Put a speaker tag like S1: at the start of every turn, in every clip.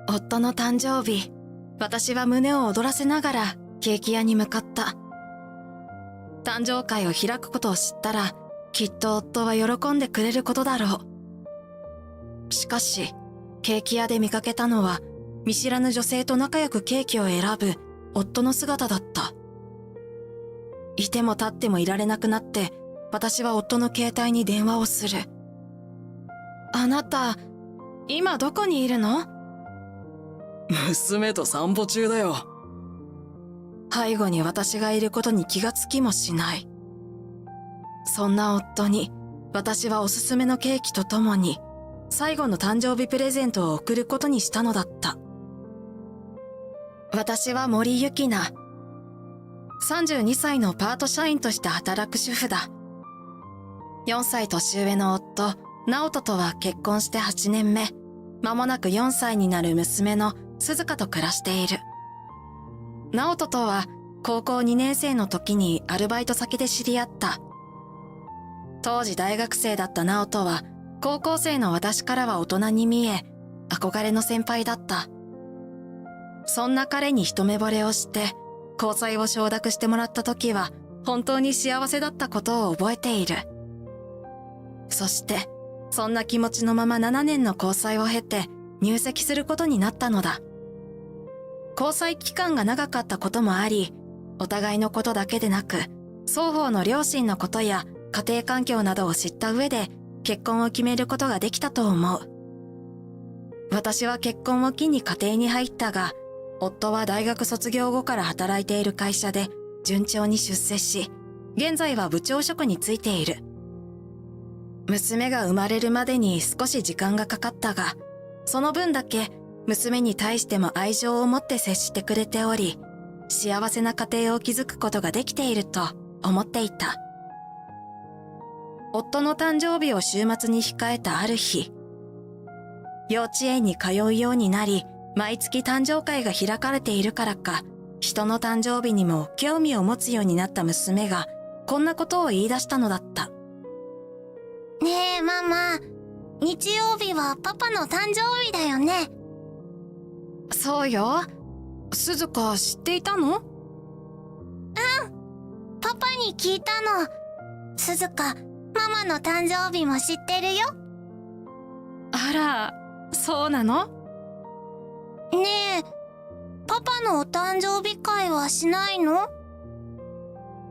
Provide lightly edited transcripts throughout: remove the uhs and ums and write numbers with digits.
S1: 夫の誕生日、私は胸を躍らせながらケーキ屋に向かった。誕生会を開くことを知ったら、きっと夫は喜んでくれることだろう。しかし、ケーキ屋で見かけたのは、見知らぬ女性と仲良くケーキを選ぶ夫の姿だった。いても立ってもいられなくなって、私は夫の携帯に電話をする。あなた、今どこにいるの？
S2: 娘と散歩中だよ。
S1: 背後に私がいることに気がつきもしない。そんな夫に、私はおすすめのケーキとともに、最後の誕生日プレゼントを贈ることにしたのだった。私は森ゆきな。32歳のパート社員として働く主婦だ。4歳年上の夫、直人とは結婚して8年目、間もなく4歳になる娘の鈴香と暮らしている。直人とは高校2年生の時にアルバイト先で知り合った。当時大学生だった直人は高校生の私からは大人に見え、憧れの先輩だった。そんな彼に一目惚れをして交際を承諾してもらった時は本当に幸せだったことを覚えている。そしてそんな気持ちのまま7年の交際を経て入籍することになったのだ。交際期間が長かったこともあり、お互いのことだけでなく、双方の両親のことや家庭環境などを知った上で結婚を決めることができたと思う。私は結婚を機に家庭に入ったが、夫は大学卒業後から働いている会社で順調に出世し、現在は部長職に就いている。娘が生まれるまでに少し時間がかかったが、その分だけ娘に対しても愛情を持って接してくれており、幸せな家庭を築くことができていると思っていた。夫の誕生日を週末に控えたある日、幼稚園に通うようになり、毎月誕生会が開かれているからか、人の誕生日にも興味を持つようになった娘が、こんなことを言い出したのだった。
S3: ねえママ、日曜日はパパの誕生日だよね。
S1: そうよ。鈴香知っていたの？
S3: パパに聞いたの。鈴香、ママの誕生日も知ってるよ。
S1: あら、そうなの？
S3: ねえ、パパのお誕生日会はしないの？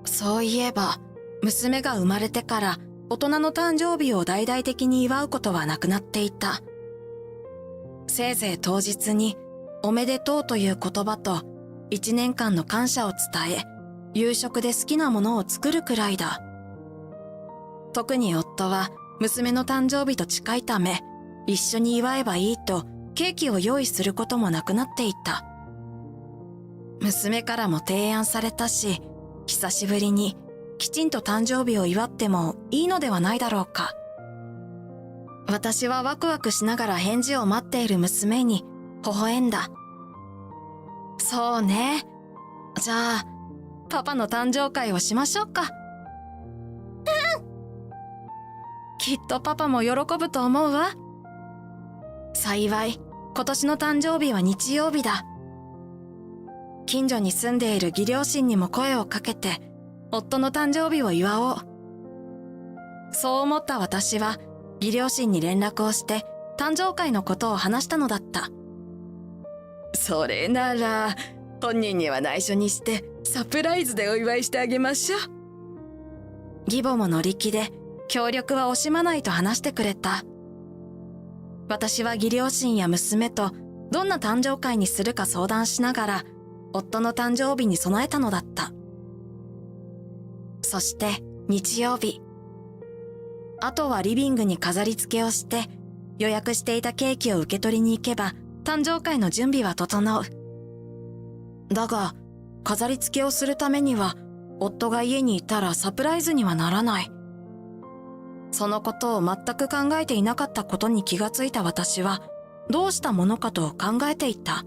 S1: そういえば、娘が生まれてから大人の誕生日を大々的に祝うことはなくなっていた。せいぜい当日におめでとうという言葉と1年間の感謝を伝え、夕食で好きなものを作るくらいだ。特に夫は娘の誕生日と近いため、一緒に祝えばいいとケーキを用意することもなくなっていた。娘からも提案されたし、久しぶりにきちんと誕生日を祝ってもいいのではないだろうか。私はワクワクしながら返事を待っている娘に微笑んだ。そうね。じゃあ、パパの誕生会をしましょうか。きっとパパも喜ぶと思うわ。幸い、今年の誕生日は日曜日だ。近所に住んでいる義両親にも声をかけて、夫の誕生日を祝おう。そう思った私は、義両親に連絡をして、誕生会のことを話したのだった。
S2: それなら、本人には内緒にして、サプライズでお祝いしてあげましょう。
S1: 義母も乗り気で、協力は惜しまないと話してくれた。私は義両親や娘とどんな誕生会にするか相談しながら、夫の誕生日に備えたのだった。そして日曜日。あとはリビングに飾り付けをして、予約していたケーキを受け取りに行けば、誕生会の準備は整う。だが、飾り付けをするためには、夫が家にいたらサプライズにはならない。そのことを全く考えていなかったことに気がついた私は、どうしたものかと考えていた。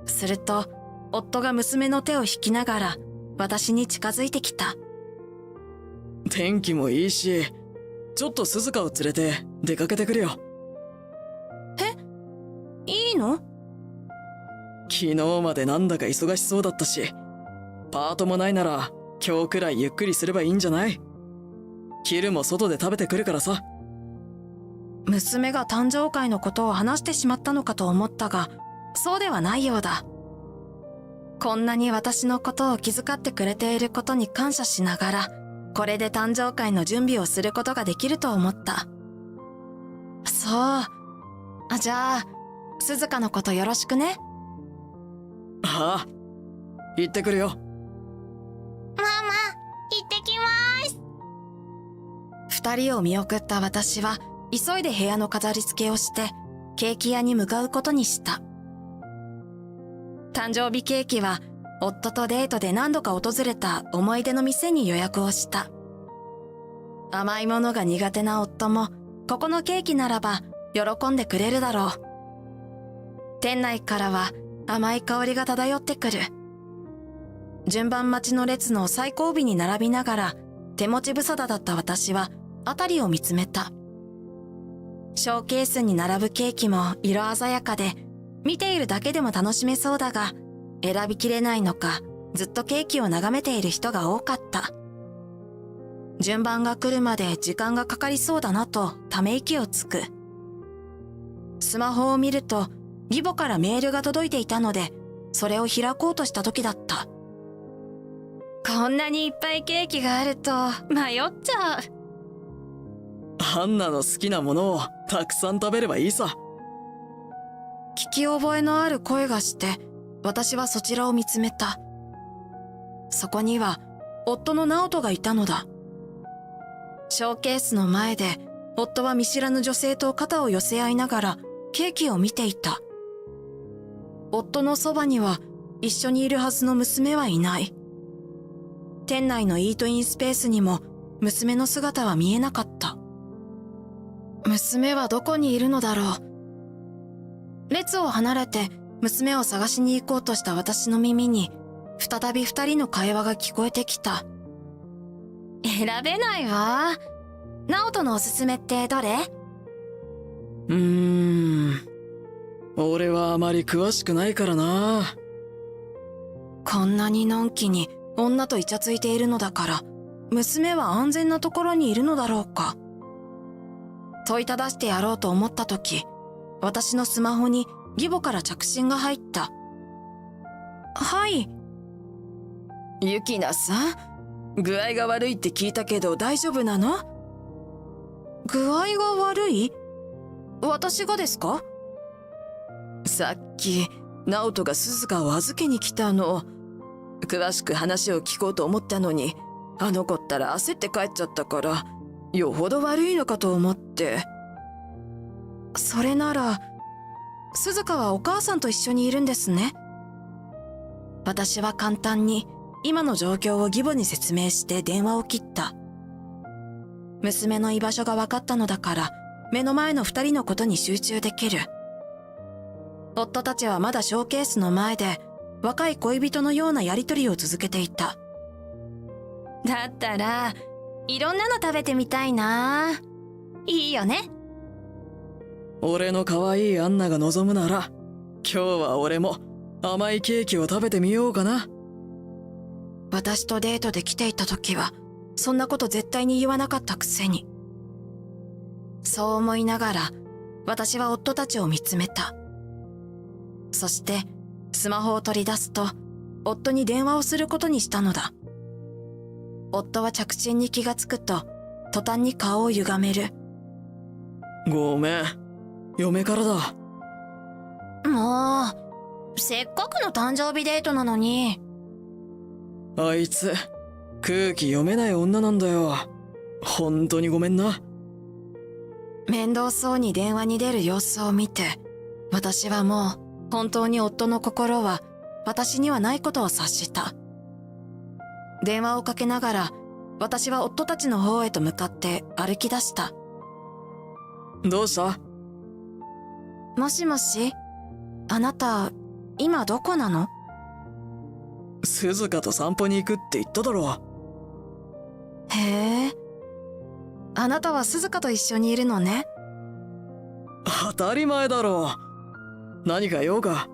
S1: すると、夫が娘の手を引きながら、私に近づいてきた。
S2: 天気もいいし、ちょっと鈴香を連れて出かけてくるよ。
S1: いいの？
S2: 昨日までなんだか忙しそうだったし、パートもないなら今日くらいゆっくりすればいいんじゃない？昼も外で食べてくるからさ。
S1: 娘が誕生会のことを話してしまったのかと思ったが、そうではないようだ。こんなに私のことを気遣ってくれていることに感謝しながら、これで誕生会の準備をすることができると思った。そう。じゃあ、鈴鹿のことよろしくね。
S2: ああ、行ってくるよ。
S3: ママ、行ってきます。
S1: 二人を見送った私は、急いで部屋の飾り付けをして、ケーキ屋に向かうことにした。誕生日ケーキは、夫とデートで何度か訪れた思い出の店に予約をした。甘いものが苦手な夫も、ここのケーキならば、喜んでくれるだろう。店内からは、甘い香りが漂ってくる。順番待ちの列の最後尾に並びながら、手持ち無沙汰だった私は、辺りを見つめた。ショーケースに並ぶケーキも色鮮やかで、見ているだけでも楽しめそうだが、選びきれないのか、ずっとケーキを眺めている人が多かった。順番が来るまで時間がかかりそうだなとため息をつく。スマホを見ると、義母からメールが届いていたので、それを開こうとした時だった。こんなにいっぱいケーキがあると迷っちゃう。
S2: ハンナの好きなものをたくさん食べればいいさ。
S1: 聞き覚えのある声がして、私はそちらを見つめた。そこには、夫の直人がいたのだ。ショーケースの前で、夫は見知らぬ女性と肩を寄せ合いながら、ケーキを見ていた。夫のそばには、一緒にいるはずの娘はいない。店内のイートインスペースにも、娘の姿は見えなかった。娘はどこにいるのだろう。列を離れて娘を探しに行こうとした私の耳に、再び二人の会話が聞こえてきた。選べないわ。直人のおすすめってどれ？
S2: 俺はあまり詳しくないからな。
S1: こんなにのんきに女とイチャついているのだから、娘は安全なところにいるのだろうか。問いただしてやろうと思ったとき、私のスマホに義母から着信が入った。はい。
S2: ユキナさん、具合が悪いって聞いたけど大丈夫なの？
S1: 具合が悪い？私がですか？
S2: さっき、直人が鈴鹿を預けに来たの。詳しく話を聞こうと思ったのに、あの子ったら焦って帰っちゃったから、よほど悪いのかと思って。
S1: それなら、鈴鹿はお母さんと一緒にいるんですね。私は簡単に今の状況を義母に説明して電話を切った。娘の居場所が分かったのだから、目の前の二人のことに集中できる。夫たちはまだショーケースの前で、若い恋人のようなやりとりを続けていた。だったら、いろんなの食べてみたいな。いいよね。
S2: 俺の可愛いアンナが望むなら、今日は俺も甘いケーキを食べてみようかな。
S1: 私とデートで来ていた時は、そんなこと絶対に言わなかったくせに。そう思いながら、私は夫たちを見つめた。そして、スマホを取り出すと、夫に電話をすることにしたのだ。夫は着信に気がつくと、途端に顔を歪める。
S2: ごめん、嫁からだ。
S3: もう、せっかくの誕生日デートなのに。
S2: あいつ、空気読めない女なんだよ。本当にごめんな。
S1: 面倒そうに電話に出る様子を見て、私はもう、本当に夫の心は、私にはないことを察した。電話をかけながら、私は夫たちの方へと向かって歩き出した。
S2: どうした？
S1: もしもし？あなた、今どこなの？
S2: 鈴鹿と散歩に行くって言っただろ。
S1: へえ。あなたは鈴鹿と一緒にいるのね。
S2: 当たり前だろ。何か用か？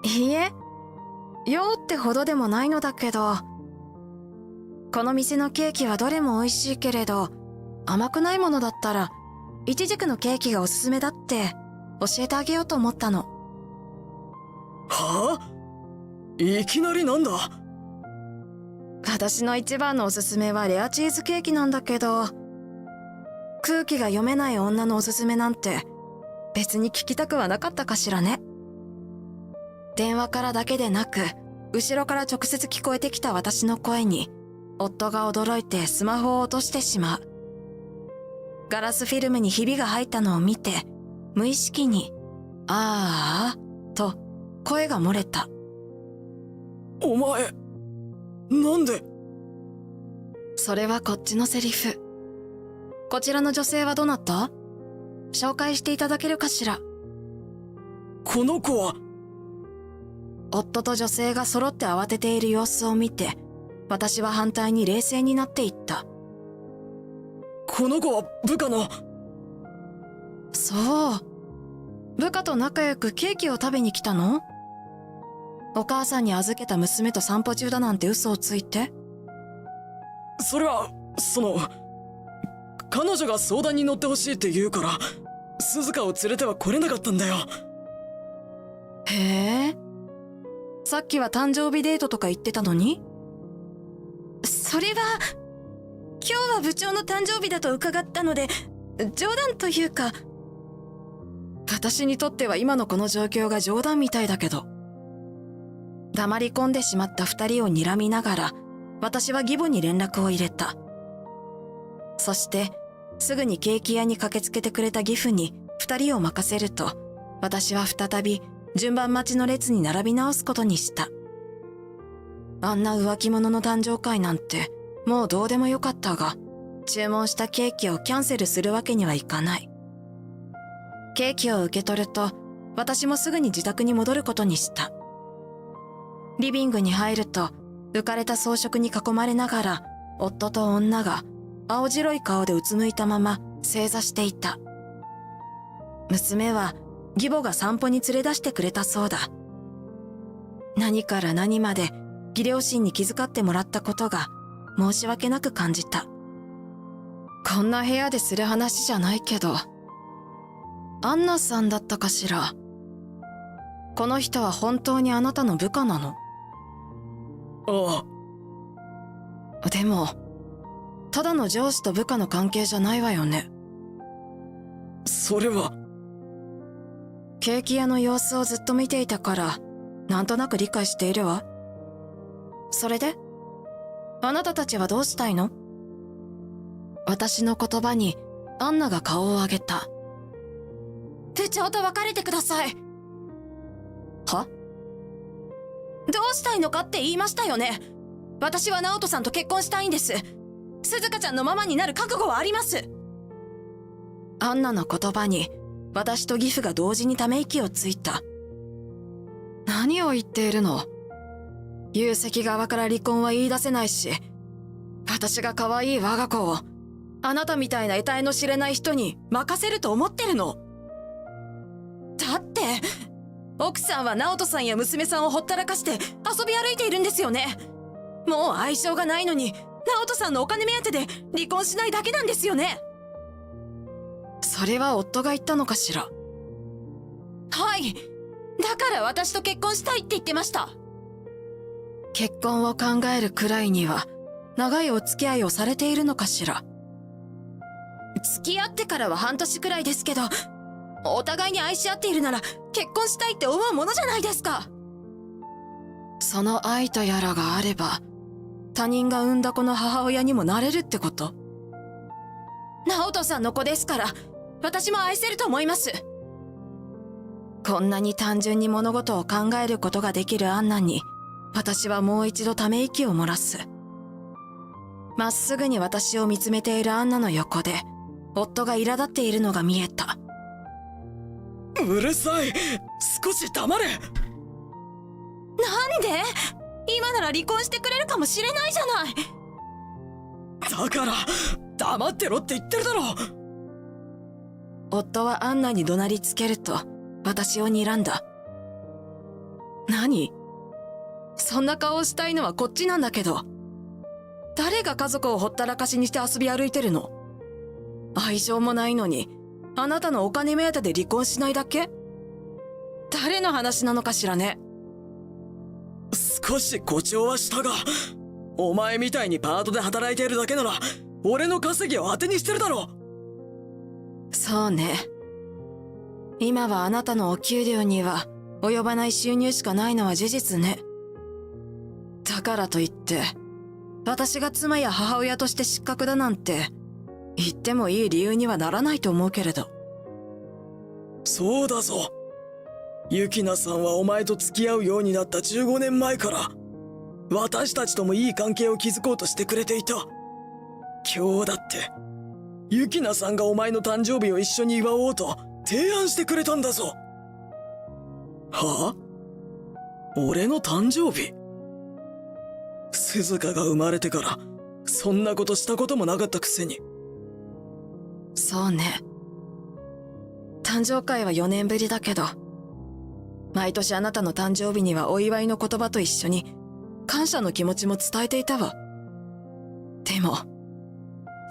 S1: いいえ、用ってほどでもないのだけど、この店のケーキはどれも美味しいけれど、甘くないものだったら、イチジクのケーキがおすすめだって教えてあげようと思ったの。
S2: はあ？いきなりなんだ？
S1: 私の一番のおすすめはレアチーズケーキなんだけど、空気が読めない女のおすすめなんて別に聞きたくはなかったかしらね。電話からだけでなく、後ろから直接聞こえてきた私の声に、夫が驚いてスマホを落としてしまう。ガラスフィルムにひびが入ったのを見て、無意識に、あーあ、と声が漏れた。
S2: お前、なんで？
S1: それはこっちのセリフ。こちらの女性はどなた？紹介していただけるかしら。
S2: この子は？
S1: 夫と女性が揃って慌てている様子を見て、私は反対に冷静になっていった。
S2: この子は部下の。
S1: そう。部下と仲良くケーキを食べに来たの？お母さんに預けた娘と散歩中だなんて嘘をついて。
S2: それは、彼女が相談に乗ってほしいって言うから、鈴鹿を連れては来れなかったんだよ。
S1: へえ。さっきは誕生日デートとか言ってたのに？それは、今日は部長の誕生日だと伺ったので、冗談というか。私にとっては今のこの状況が冗談みたいだけど。黙り込んでしまった二人を睨みながら、私は義母に連絡を入れた。そして、すぐにケーキ屋に駆けつけてくれた義父に二人を任せると、私は再び順番待ちの列に並び直すことにした。あんな浮気者の誕生会なんてもうどうでもよかったが、注文したケーキをキャンセルするわけにはいかない。ケーキを受け取ると、私もすぐに自宅に戻ることにした。リビングに入ると、浮かれた装飾に囲まれながら、夫と女が青白い顔でうつむいたまま正座していた。娘は義母が散歩に連れ出してくれたそうだ。何から何まで義両親に気遣ってもらったことが申し訳なく感じた。こんな部屋でする話じゃないけど、アンナさんだったかしら。この人は本当にあなたの部下なの？
S2: あ
S1: あ。でも、ただの上司と部下の関係じゃないわよね。
S2: それは。
S1: ケーキ屋の様子をずっと見ていたから、なんとなく理解しているわ。それで？あなたたちはどうしたいの？私の言葉に、アンナが顔を上げた。部長と別れてください。は？どうしたいのかって言いましたよね。私は直人さんと結婚したいんです。鈴鹿ちゃんのママになる覚悟はあります。アンナの言葉に、私と義父が同時にため息をついた。何を言っているの？友積側から離婚は言い出せないし、私が可愛い我が子を、あなたみたいな得体の知れない人に任せると思ってるの？だって、奥さんは直人さんや娘さんをほったらかして遊び歩いているんですよね。もう愛情がないのに、直人さんのお金目当てで離婚しないだけなんですよね。それは夫が言ったのかしら。はい。だから私と結婚したいって言ってました。結婚を考えるくらいには、長いお付き合いをされているのかしら。付き合ってからは半年くらいですけど、お互いに愛し合っているなら結婚したいって思うものじゃないですか。その愛とやらがあれば、他人が産んだ子の母親にもなれるってこと？直人さんの子ですから、私も愛せると思います。こんなに単純に物事を考えることができるアンナに、私はもう一度ため息を漏らす。まっすぐに私を見つめているアンナの横で、夫が苛立っているのが見えた。
S2: うるさい！少し黙れ！
S3: なんで？今なら離婚してくれるかもしれないじゃない。
S2: だから黙ってろって言ってるだろ。
S1: 夫はアンナに怒鳴りつけると、私を睨んだ。何？そんな顔をしたいのはこっちなんだけど。誰が家族をほったらかしにして遊び歩いてるの？愛情もないのに、あなたのお金目当てで離婚しないだけ？誰の話なのかしらね。
S4: 少し誇張はしたが、お前みたいにパートで働いているだけなら、俺の稼ぎを当てにしてるだろ。
S1: そうね。今はあなたのお給料には及ばない収入しかないのは事実ね。だからといって、私が妻や母親として失格だなんて、言ってもいい理由にはならないと思うけれど。
S4: そうだぞ。ユキナさんはお前と付き合うようになった15年前から、私たちともいい関係を築こうとしてくれていた。今日だって、ユキナさんがお前の誕生日を一緒に祝おうと提案してくれたんだぞ。はあ？俺の誕生日？鈴鹿が生まれてから、そんなことしたこともなかったくせに。
S1: そうね。誕生会は4年ぶりだけど、毎年あなたの誕生日にはお祝いの言葉と一緒に感謝の気持ちも伝えていたわ。でも、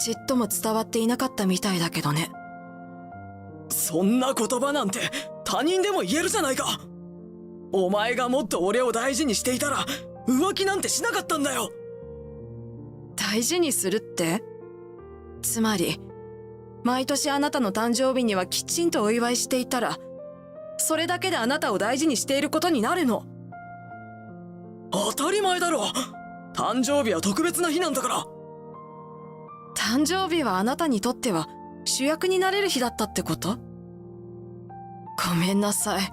S1: ちっとも伝わっていなかったみたいだけどね。
S4: そんな言葉なんて他人でも言えるじゃないか。お前がもっと俺を大事にしていたら浮気なんてしなかったんだよ。
S1: 大事にするって？つまり、毎年あなたの誕生日にはきちんとお祝いしていたら、それだけであなたを大事にしていることになるの。
S4: 当たり前だろ。誕生日は特別な日なんだから。
S1: 誕生日はあなたにとっては主役になれる日だったってこと？ごめんなさい。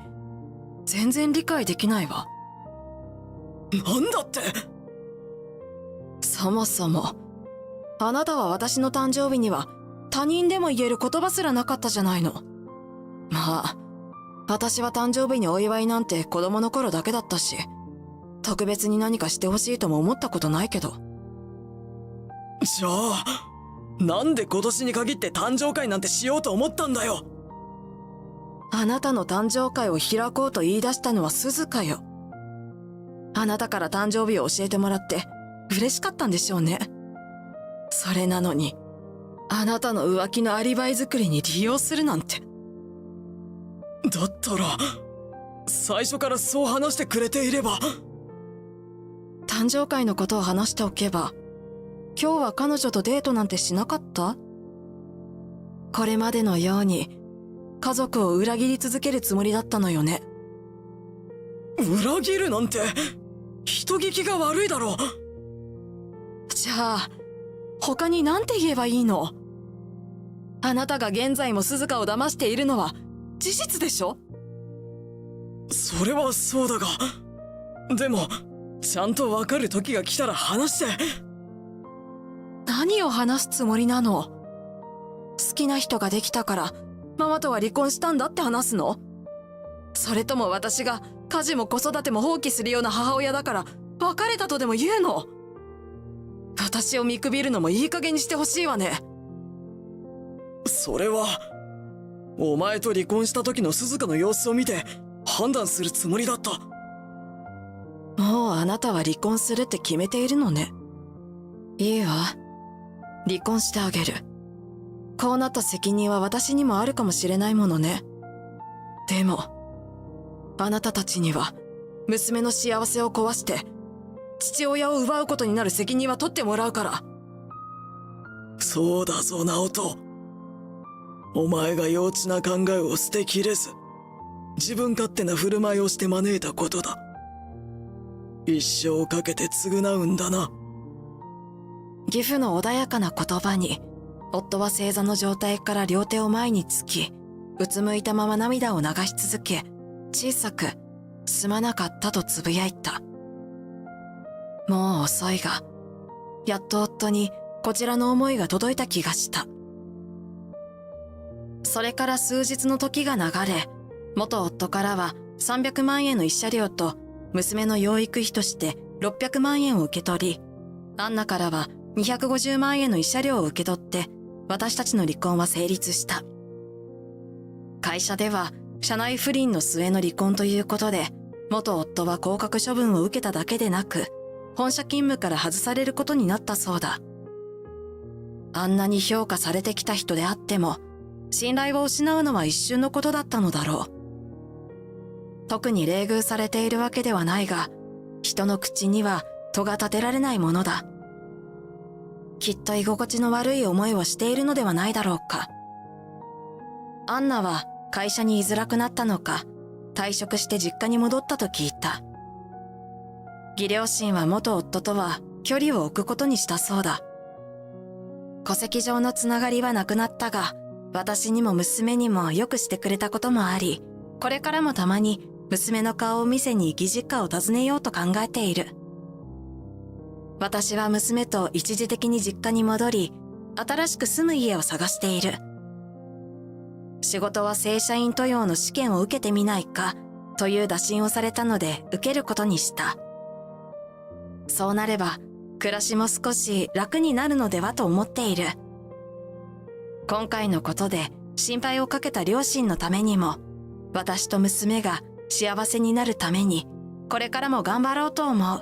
S1: 全然理解できないわ。
S4: なんだって？
S1: そもそも、あなたは私の誕生日には他人でも言える言葉すらなかったじゃないの。まあ、私は誕生日にお祝いなんて子供の頃だけだったし、特別に何かしてほしいとも思ったことないけど。
S4: じゃあ、なんで今年に限って誕生会なんてしようと思ったんだよ。
S1: あなたの誕生会を開こうと言い出したのは鈴鹿よ。あなたから誕生日を教えてもらって嬉しかったんでしょうね。それなのに、あなたの浮気のアリバイ作りに利用するなんて。
S4: だったら、最初からそう話してくれていれば。
S1: 誕生会のことを話しておけば、今日は彼女とデートなんてしなかった？これまでのように家族を裏切り続けるつもりだったのよね。
S4: 裏切るなんて人聞きが悪いだろ。
S1: じゃあ他に何て言えばいいの？あなたが現在も鈴鹿を騙しているのは事実でしょ？
S4: それはそうだが、でもちゃんと分かる時が来たら話して。
S1: 何を話すつもりなの？好きな人ができたからママとは離婚したんだって話すの？それとも私が家事も子育ても放棄するような母親だから別れたとでも言うの？私を見くびるのもいい加減にしてほしいわね。
S4: それはお前と離婚した時の鈴鹿の様子を見て判断するつもりだった。
S1: もうあなたは離婚するって決めているのね。いいわ。離婚してあげる。こうなった責任は私にもあるかもしれないものね。でも、あなたたちには娘の幸せを壊して父親を奪うことになる責任は取ってもらうから。
S4: そうだぞ、直人。お前が幼稚な考えを捨てきれず、自分勝手な振る舞いをして招いたことだ。一生かけて償うんだな。
S1: 義父の穏やかな言葉に、夫は正座の状態から両手を前につき、うつむいたまま涙を流し続け、小さく、すまなかったとつぶやいた。もう遅いが、やっと夫にこちらの思いが届いた気がした。それから数日の時が流れ、元夫からは300万円の慰謝料と娘の養育費として600万円を受け取り、アンナからは250万円の慰謝料を受け取って、私たちの離婚は成立した。会社では社内不倫の末の離婚ということで、元夫は降格処分を受けただけでなく、本社勤務から外されることになったそうだ。あんなに評価されてきた人であっても、信頼を失うのは一瞬のことだったのだろう。特に冷遇されているわけではないが、人の口には戸が立てられないものだ。きっと居心地の悪い思いをしているのではないだろうか。アンナは会社に居づらくなったのか、退職して実家に戻ったと聞いた。義両親は元夫とは距離を置くことにしたそうだ。戸籍上のつながりはなくなったが、私にも娘にもよくしてくれたこともあり、これからもたまに娘の顔を見せに義実家を訪ねようと考えている。私は娘と一時的に実家に戻り、新しく住む家を探している。仕事は正社員登用の試験を受けてみないかという打診をされたので受けることにした。そうなれば暮らしも少し楽になるのではと思っている。今回のことで心配をかけた両親のためにも、私と娘が幸せになるためにこれからも頑張ろうと思う。